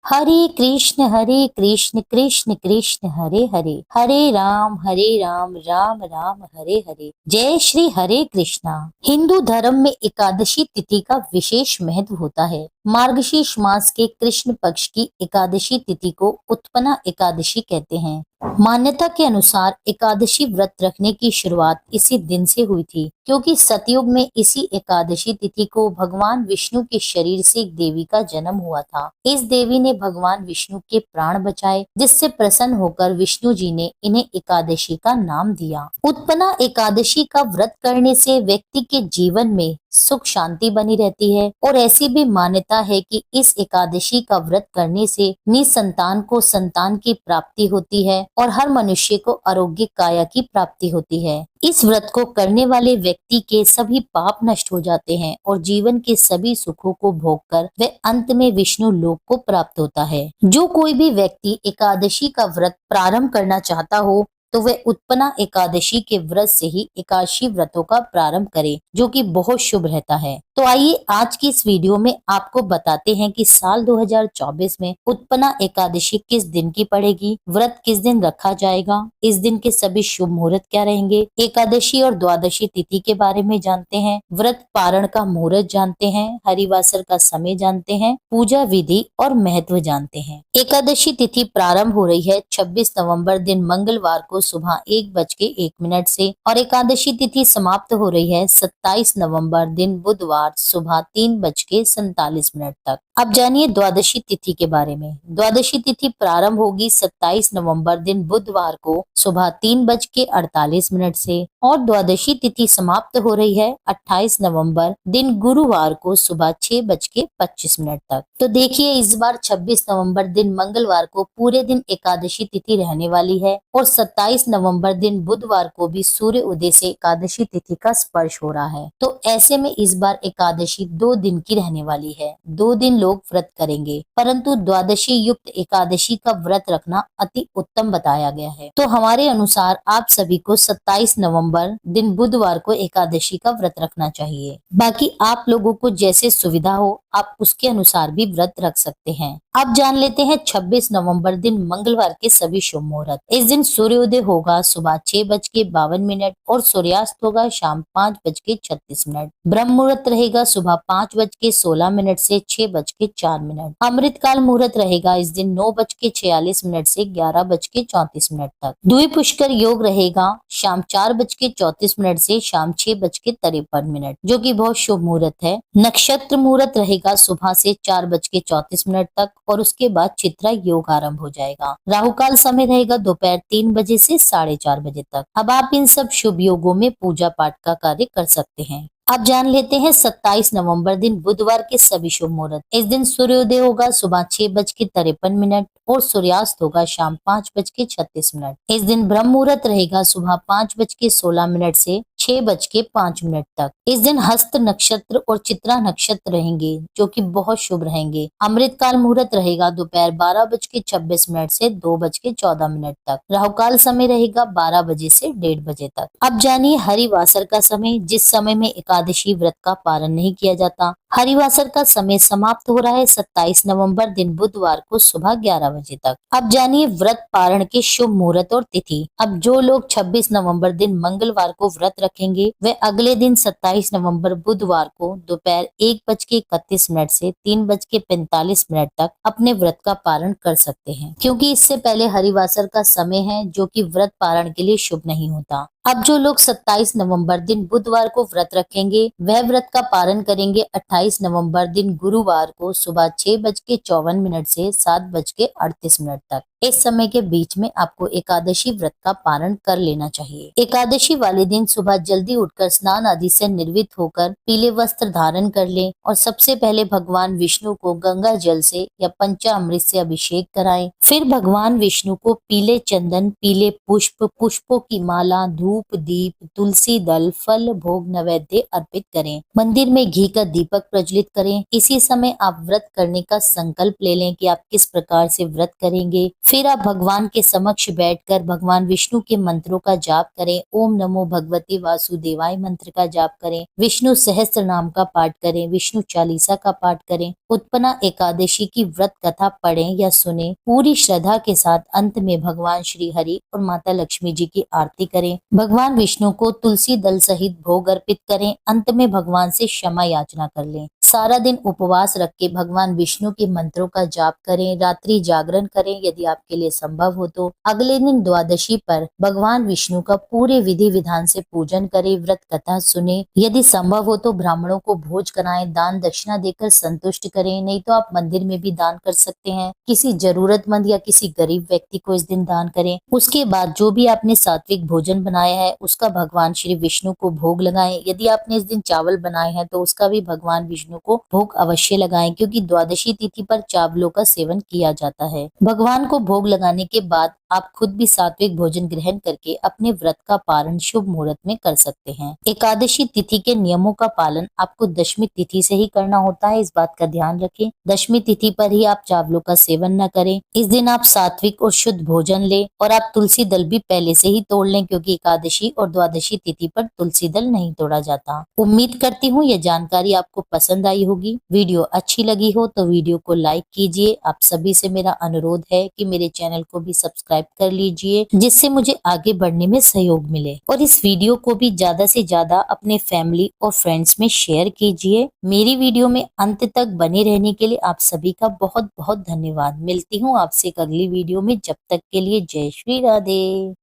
हरे कृष्ण कृष्ण कृष्ण हरे हरे, हरे राम राम राम हरे हरे। जय श्री हरे कृष्णा। हिंदू धर्म में एकादशी तिथि का विशेष महत्व होता है। मार्गशीर्ष मास के कृष्ण पक्ष की एकादशी तिथि को उत्पन्ना एकादशी कहते हैं। मान्यता के अनुसार एकादशी व्रत रखने की शुरुआत इसी दिन से हुई थी, क्योंकि सतयुग में इसी एकादशी तिथि को भगवान विष्णु के शरीर से एक देवी का जन्म हुआ था। इस देवी ने भगवान विष्णु के प्राण बचाए, जिससे प्रसन्न होकर विष्णु जी ने इन्हें एकादशी का नाम दिया। उत्पन्ना एकादशी का व्रत करने से व्यक्ति के जीवन में सुख शांति बनी रहती है, और ऐसी भी मान्यता है कि इस एकादशी का व्रत करने से निसंतान को संतान की प्राप्ति होती है और हर मनुष्य को आरोग्य काया की प्राप्ति होती है। इस व्रत को करने वाले व्यक्ति के सभी पाप नष्ट हो जाते हैं और जीवन के सभी सुखों को भोगकर वह अंत में विष्णु लोक को प्राप्त होता है। जो कोई भी व्यक्ति एकादशी का व्रत प्रारंभ करना चाहता हो तो वह उत्पन्ना एकादशी के व्रत से ही एकादशी व्रतों का प्रारंभ करे, जो कि बहुत शुभ रहता है। तो आइए आज की इस वीडियो में आपको बताते हैं कि साल 2024 में उत्पन्ना एकादशी किस दिन की पड़ेगी, व्रत किस दिन रखा जाएगा, इस दिन के सभी शुभ मुहूर्त क्या रहेंगे, एकादशी और द्वादशी तिथि के बारे में जानते हैं, व्रत पारण का मुहूर्त जानते हैं, हरिवासर का समय जानते हैं, पूजा विधि और महत्व जानते हैं। एकादशी तिथि प्रारंभ हो रही है 26 नवंबर दिन मंगलवार को सुबह 1:01 से और एकादशी तिथि समाप्त हो रही है 27 नवंबर दिन बुधवार सुबह 3:47 तक। अब जानिए द्वादशी तिथि के बारे में। द्वादशी तिथि प्रारंभ होगी 27 नवंबर दिन बुधवार को सुबह 3:48 से और द्वादशी तिथि समाप्त हो रही है 28 नवंबर दिन गुरुवार को सुबह 6:25 तक। तो देखिए इस बार 26 नवंबर दिन मंगलवार को पूरे दिन एकादशी तिथि रहने वाली है और 27 नवंबर दिन बुधवार को भी सूर्य उदय से एकादशी तिथि का स्पर्श हो रहा है। तो ऐसे में इस बार एकादशी 2 दिन की रहने वाली है। 2 दिन लोग व्रत करेंगे, परंतु द्वादशी युक्त एकादशी का व्रत रखना अति उत्तम बताया गया है। तो हमारे अनुसार आप सभी को 27 नवंबर दिन बुधवार को एकादशी का व्रत रखना चाहिए। बाकी आप लोगों को जैसे सुविधा हो आप उसके अनुसार भी व्रत रख सकते हैं। अब जान लेते हैं 26 नवंबर दिन मंगलवार के सभी शुभ मुहूर्त। इस दिन सूर्योदय होगा सुबह 6:52 और सूर्यास्त होगा शाम 5:36। ब्रह्म मुहूर्त रहेगा सुबह 5:16 से 6:04। अमृतकाल मुहूर्त रहेगा इस दिन 9:46 से 11:34 तक। द्विपुष्कर पुष्कर योग रहेगा शाम 4:34 से शाम 6:53, जो कि बहुत शुभ मुहूर्त है। नक्षत्र मुहूर्त रहेगा सुबह से 4:34 तक और उसके बाद चित्रा योग आरंभ हो जाएगा। राहु काल समय रहेगा दोपहर 3 बजे से 4:30 बजे तक। अब आप इन सब शुभ योगों में पूजा पाठ का कार्य कर सकते हैं। अब जान लेते हैं 27 नवंबर दिन बुधवार के सभी शुभ मुहूर्त। इस दिन सूर्योदय होगा सुबह 6:53 और सूर्यास्त होगा शाम 5:36। इस दिन ब्रह्म मुहूर्त रहेगा सुबह 5:16 से 6:05 तक। इस दिन हस्त नक्षत्र और चित्रा नक्षत्र रहेंगे, जो कि बहुत शुभ रहेंगे। अमृतकाल मुहूर्त रहेगा दोपहर 12:26 से 2:14 तक। राहु काल समय रहेगा 12 बजे से 1:30 बजे तक। अब जानिए हरिवासर का समय, जिस समय में एकादशी व्रत का पारण नहीं किया जाता। हरिवासर का समय समाप्त हो रहा है 27 नवंबर दिन बुधवार को सुबह 11 बजे तक। अब जानिए व्रत पारण के शुभ मुहूर्त और तिथि। अब जो लोग 26 नवंबर दिन मंगलवार को व्रत रखेंगे वे अगले दिन 27 नवंबर बुधवार को दोपहर 1:31 से 3:45 तक अपने व्रत का पारण कर सकते हैं, क्योंकि इससे पहले हरिवासर का समय है, जो कि व्रत पारण के लिए शुभ नहीं होता। अब जो लोग 27 नवंबर दिन बुधवार को व्रत रखेंगे वह व्रत का पारण करेंगे 28 नवंबर दिन गुरुवार को सुबह 6:54 से 7:38 तक। इस समय के बीच में आपको एकादशी व्रत का पारण कर लेना चाहिए। एकादशी वाले दिन सुबह जल्दी उठकर स्नान आदि से निर्वित होकर पीले वस्त्र धारण कर लें और सबसे पहले भगवान विष्णु को गंगा जल से या पंचामृत से अभिषेक कराएं। फिर भगवान विष्णु को पीले चंदन, पीले पुष्पों की माला, धूप धूप दीप तुलसी दल फल भोग नैवेद्य अर्पित करें। मंदिर में घी का दीपक प्रज्वलित करें। इसी समय आप व्रत करने का संकल्प ले लें कि आप किस प्रकार से व्रत करेंगे। फिर आप भगवान के समक्ष बैठकर भगवान विष्णु के मंत्रों का जाप करें। ओम नमो भगवते वासुदेवाय मंत्र का जाप करें। विष्णु सहस्त्र नाम का पाठ करें। विष्णु चालीसा का पाठ करें। उत्पन्ना एकादशी की व्रत कथा पढ़ें या सुने। पूरी श्रद्धा के साथ अंत में भगवान श्री हरि और माता लक्ष्मी जी की आरती करें। भगवान विष्णु को तुलसी दल सहित भोग अर्पित करें। अंत में भगवान से क्षमा याचना कर लें। सारा दिन उपवास रख के भगवान विष्णु के मंत्रों का जाप करें। रात्रि जागरण करें यदि आपके लिए संभव हो तो। अगले दिन द्वादशी पर भगवान विष्णु का पूरे विधि विधान से पूजन करें। व्रत कथा सुने। यदि संभव हो तो ब्राह्मणों को भोज कराएं। दान दक्षिणा देकर संतुष्ट करें। नहीं तो आप मंदिर में भी दान कर सकते हैं। किसी जरूरतमंद या किसी गरीब व्यक्ति को इस दिन दान करें। उसके बाद जो भी आपने सात्विक भोजन बनाया है उसका भगवान श्री विष्णु को भोग लगाएं। यदि आपने इस दिन चावल बनाए हैं तो उसका भी भगवान विष्णु को भोग अवश्य लगाएं, क्योंकि द्वादशी तिथि पर चावलों का सेवन किया जाता है। भगवान को भोग लगाने के बाद आप खुद भी सात्विक भोजन ग्रहण करके अपने व्रत का पारण शुभ मुहूर्त में कर सकते हैं। एकादशी तिथि के नियमों का पालन आपको दशमी तिथि से ही करना होता है, इस बात का ध्यान रखें। दशमी तिथि पर ही आप चावलों का सेवन न करें। इस दिन आप सात्विक और शुद्ध भोजन लें और आप तुलसी दल भी पहले से ही तोड़ लें, क्योंकि एकादशी और द्वादशी तिथि पर तुलसी दल नहीं तोड़ा जाता। उम्मीद करती हूँ यह जानकारी आपको पसंद आई होगी। वीडियो अच्छी लगी हो तो वीडियो को लाइक कीजिए। आप सभी से मेरा अनुरोध है कि मेरे चैनल को भी सब्सक्राइब कर लीजिए, जिससे मुझे आगे बढ़ने में सहयोग मिले। और इस वीडियो को भी ज्यादा से ज्यादा अपने फैमिली और फ्रेंड्स में शेयर कीजिए। मेरी वीडियो में अंत तक बने रहने के लिए आप सभी का बहुत बहुत धन्यवाद। मिलती हूँ आपसे एक अगली वीडियो में। जब तक के लिए जय श्री राधे।